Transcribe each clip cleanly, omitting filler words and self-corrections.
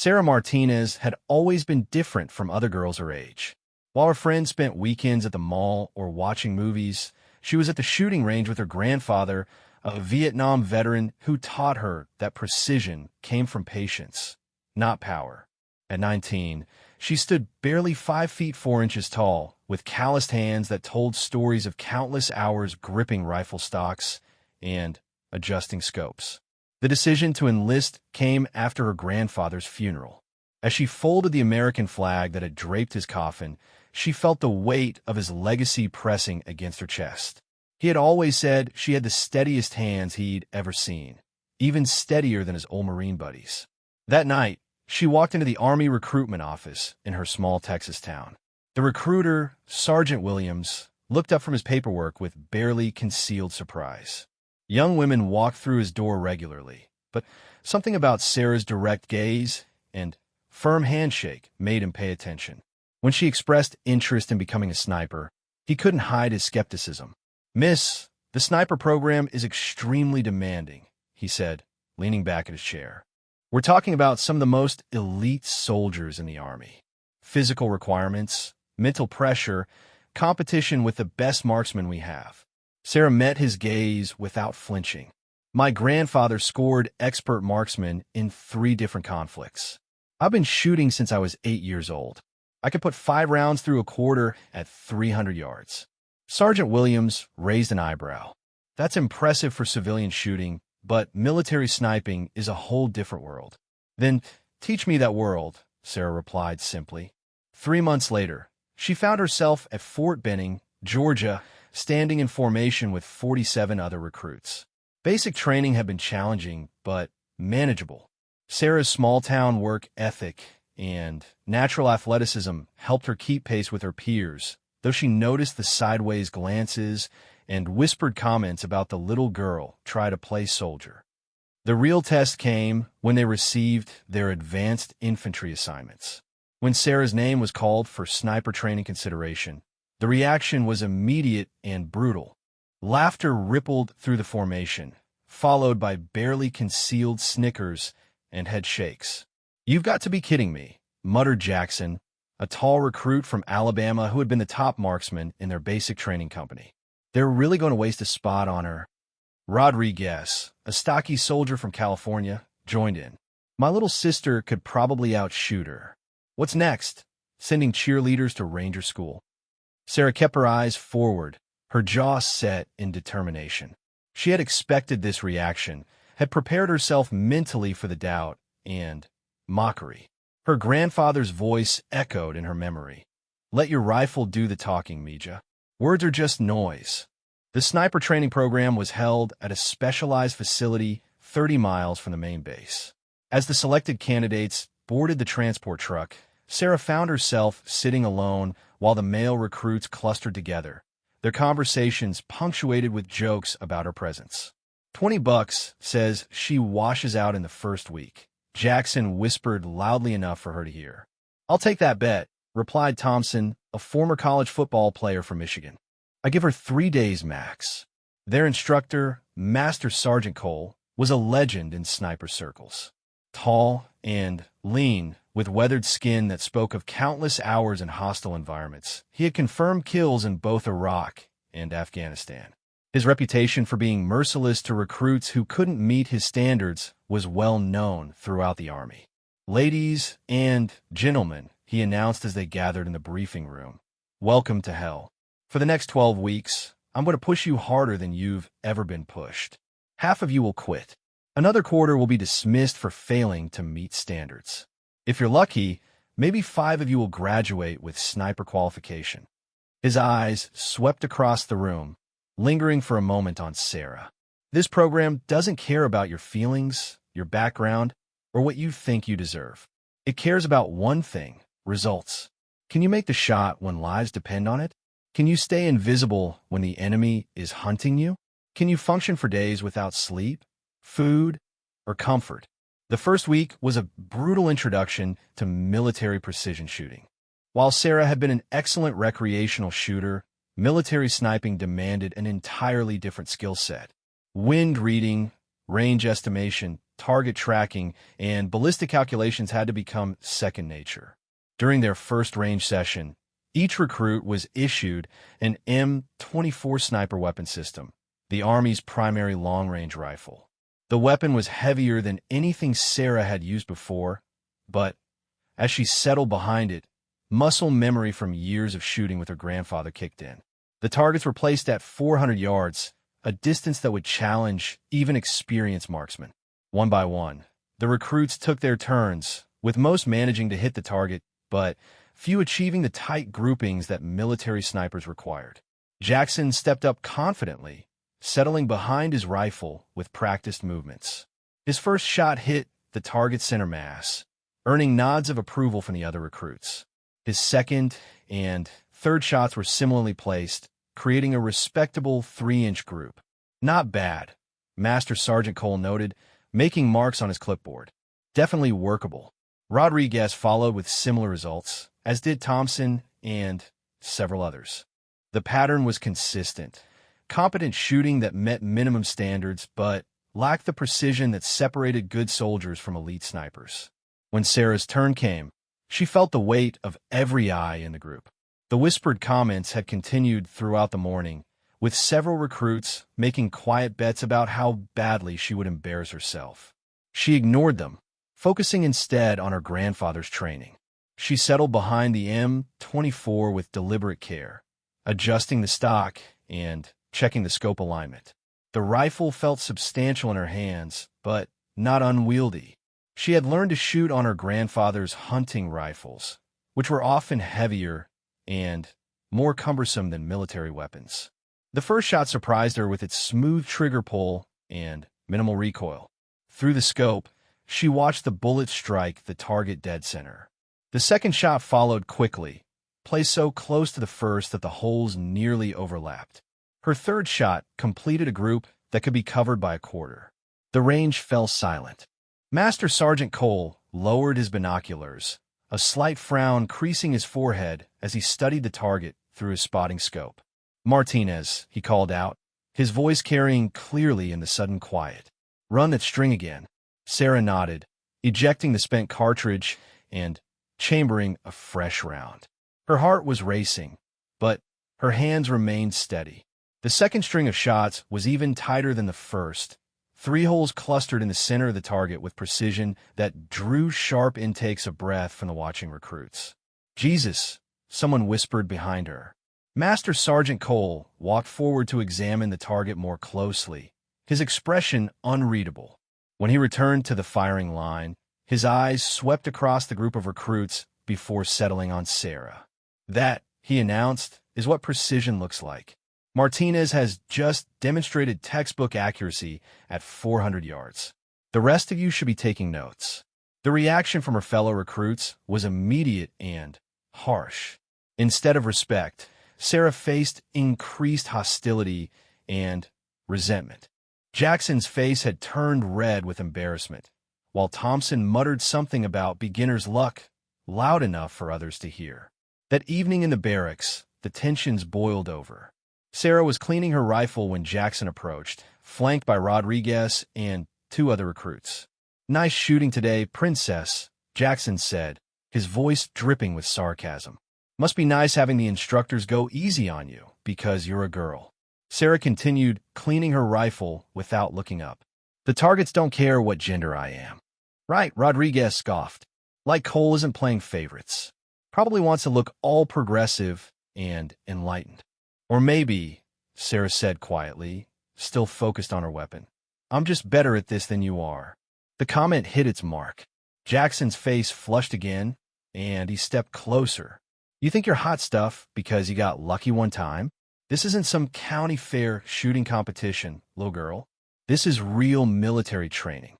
Sarah Martinez had always been different from other girls her age. While her friends spent weekends at the mall or watching movies, she was at the shooting range with her grandfather, a Vietnam veteran who taught her that precision came from patience, not power. At 19, she stood barely 5 feet 4 inches tall, with calloused hands that told stories of countless hours gripping rifle stocks and adjusting scopes. The decision to enlist came after her grandfather's funeral. As she folded the American flag that had draped his coffin, she felt the weight of his legacy pressing against her chest. He had always said she had the steadiest hands he'd ever seen, even steadier than his old Marine buddies. That night, she walked into the Army recruitment office in her small Texas town. The recruiter, Sergeant Williams, looked up from his paperwork with barely concealed surprise. Young women walked through his door regularly, but something about Sarah's direct gaze and firm handshake made him pay attention. When she expressed interest in becoming a sniper, he couldn't hide his skepticism. "Miss, the sniper program is extremely demanding," he said, leaning back in his chair. "We're talking about some of the most elite soldiers in the Army. Physical requirements, mental pressure, competition with the best marksmen we have." Sarah met his gaze without flinching. "My grandfather scored expert marksmen in 3 different conflicts. I've been shooting since I was 8 years old. I could put 5 rounds through a quarter at 300 yards. Sergeant Williams raised an eyebrow. "That's impressive for civilian shooting, but military sniping is a whole different world." "Then teach me that world," Sarah replied simply. 3 months later, she found herself at Fort Benning, Georgia, standing in formation with 47 other recruits. Basic training had been challenging, but manageable. Sarah's small-town work ethic and natural athleticism helped her keep pace with her peers, though she noticed the sideways glances and whispered comments about the little girl try to play soldier. The real test came when they received their advanced infantry assignments. When Sarah's name was called for sniper training consideration, the reaction was immediate and brutal. Laughter rippled through the formation, followed by barely concealed snickers and head shakes. "You've got to be kidding me," muttered Jackson, a tall recruit from Alabama who had been the top marksman in their basic training company. "They're really going to waste a spot on her." Rodriguez, a stocky soldier from California, joined in. "My little sister could probably outshoot her. What's next? Sending cheerleaders to Ranger School?" Sarah kept her eyes forward, her jaw set in determination. She had expected this reaction, had prepared herself mentally for the doubt and mockery. Her grandfather's voice echoed in her memory. "Let your rifle do the talking, Mija. Words are just noise." The sniper training program was held at a specialized facility 30 miles from the main base. As the selected candidates boarded the transport truck, Sarah found herself sitting alone while the male recruits clustered together, their conversations punctuated with jokes about her presence. $20 says she washes out in the first week," Jackson whispered loudly enough for her to hear. "I'll take that bet," replied Thompson, a former college football player from Michigan. "I give her 3 days max." Their instructor, Master Sergeant Cole, was a legend in sniper circles. Tall and lean, with weathered skin that spoke of countless hours in hostile environments, he had confirmed kills in both Iraq and Afghanistan. His reputation for being merciless to recruits who couldn't meet his standards was well known throughout the Army. "Ladies and gentlemen," he announced as they gathered in the briefing room, "welcome to hell. For the next 12 weeks, I'm going to push you harder than you've ever been pushed. Half of you will quit. Another quarter will be dismissed for failing to meet standards. If you're lucky, maybe 5 of you will graduate with sniper qualification." His eyes swept across the room, lingering for a moment on Sarah. "This program doesn't care about your feelings, your background, or what you think you deserve. It cares about one thing: results. Can you make the shot when lives depend on it? Can you stay invisible when the enemy is hunting you? Can you function for days without sleep, food, or comfort?" The first week was a brutal introduction to military precision shooting. While Sarah had been an excellent recreational shooter, military sniping demanded an entirely different skill set. Wind reading, range estimation, target tracking, and ballistic calculations had to become second nature. During their first range session, each recruit was issued an M24 sniper weapon system, the Army's primary long-range rifle. The weapon was heavier than anything Sarah had used before, but as she settled behind it, muscle memory from years of shooting with her grandfather kicked in. The targets were placed at 400 yards, a distance that would challenge even experienced marksmen. One by one, the recruits took their turns, with most managing to hit the target, but few achieving the tight groupings that military snipers required. Jackson stepped up confidently, settling behind his rifle with practiced movements. His first shot hit the target center mass, earning nods of approval from the other recruits. His second and third shots were similarly placed, creating a respectable 3-inch group. Not bad, Master Sergeant Cole noted, making marks on his clipboard. Definitely workable. Rodriguez followed with similar results, as did Thompson and several others. The pattern was consistent. Competent shooting that met minimum standards, but lacked the precision that separated good soldiers from elite snipers. When Sarah's turn came, she felt the weight of every eye in the group. The whispered comments had continued throughout the morning, with several recruits making quiet bets about how badly she would embarrass herself. She ignored them, focusing instead on her grandfather's training. She settled behind the M24 with deliberate care, adjusting the stock and checking the scope alignment. The rifle felt substantial in her hands, but not unwieldy. She had learned to shoot on her grandfather's hunting rifles, which were often heavier and more cumbersome than military weapons. The first shot surprised her with its smooth trigger pull and minimal recoil. Through the scope, she watched the bullet strike the target dead center. The second shot followed quickly, placed so close to the first that the holes nearly overlapped. Her third shot completed a group that could be covered by a quarter. The range fell silent. Master Sergeant Cole lowered his binoculars, a slight frown creasing his forehead as he studied the target through his spotting scope. "Martinez," he called out, his voice carrying clearly in the sudden quiet. "Run that string again." Sarah nodded, ejecting the spent cartridge and chambering a fresh round. Her heart was racing, but her hands remained steady. The second string of shots was even tighter than the first. 3 holes clustered in the center of the target with precision that drew sharp intakes of breath from the watching recruits. "Jesus," someone whispered behind her. Master Sergeant Cole walked forward to examine the target more closely, his expression unreadable. When he returned to the firing line, his eyes swept across the group of recruits before settling on Sarah. "That," he announced, "is what precision looks like. Martinez has just demonstrated textbook accuracy at 400 yards. The rest of you should be taking notes." The reaction from her fellow recruits was immediate and harsh. Instead of respect, Sarah faced increased hostility and resentment. Jackson's face had turned red with embarrassment, while Thompson muttered something about beginner's luck, loud enough for others to hear. That evening in the barracks, the tensions boiled over. Sarah was cleaning her rifle when Jackson approached, flanked by Rodriguez and 2 other recruits. "Nice shooting today, Princess," Jackson said, his voice dripping with sarcasm. "Must be nice having the instructors go easy on you, because you're a girl." Sarah continued cleaning her rifle without looking up. "The targets don't care what gender I am." "Right," Rodriguez scoffed. "Like Cole isn't playing favorites. Probably wants to look all progressive and enlightened." "Or maybe," Sarah said quietly, still focused on her weapon, "I'm just better at this than you are." The comment hit its mark. Jackson's face flushed again, and he stepped closer. "You think you're hot stuff because you got lucky one time? This isn't some county fair shooting competition, little girl. This is real military training."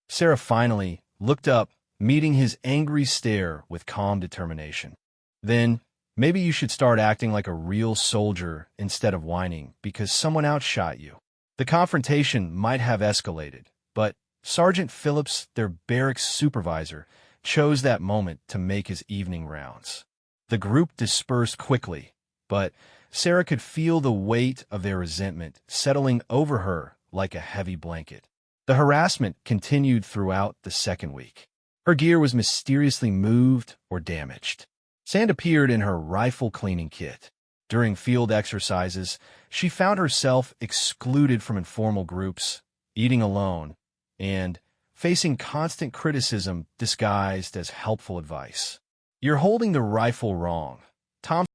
Sarah finally looked up, meeting his angry stare with calm determination. "Then, maybe you should start acting like a real soldier instead of whining because someone outshot you." The confrontation might have escalated, but Sergeant Phillips, their barracks supervisor, chose that moment to make his evening rounds. The group dispersed quickly, but Sarah could feel the weight of their resentment settling over her like a heavy blanket. The harassment continued throughout the second week. Her gear was mysteriously moved or damaged. Sand appeared in her rifle cleaning kit. During field exercises, she found herself excluded from informal groups, eating alone, and facing constant criticism disguised as helpful advice. "You're holding the rifle wrong," Tom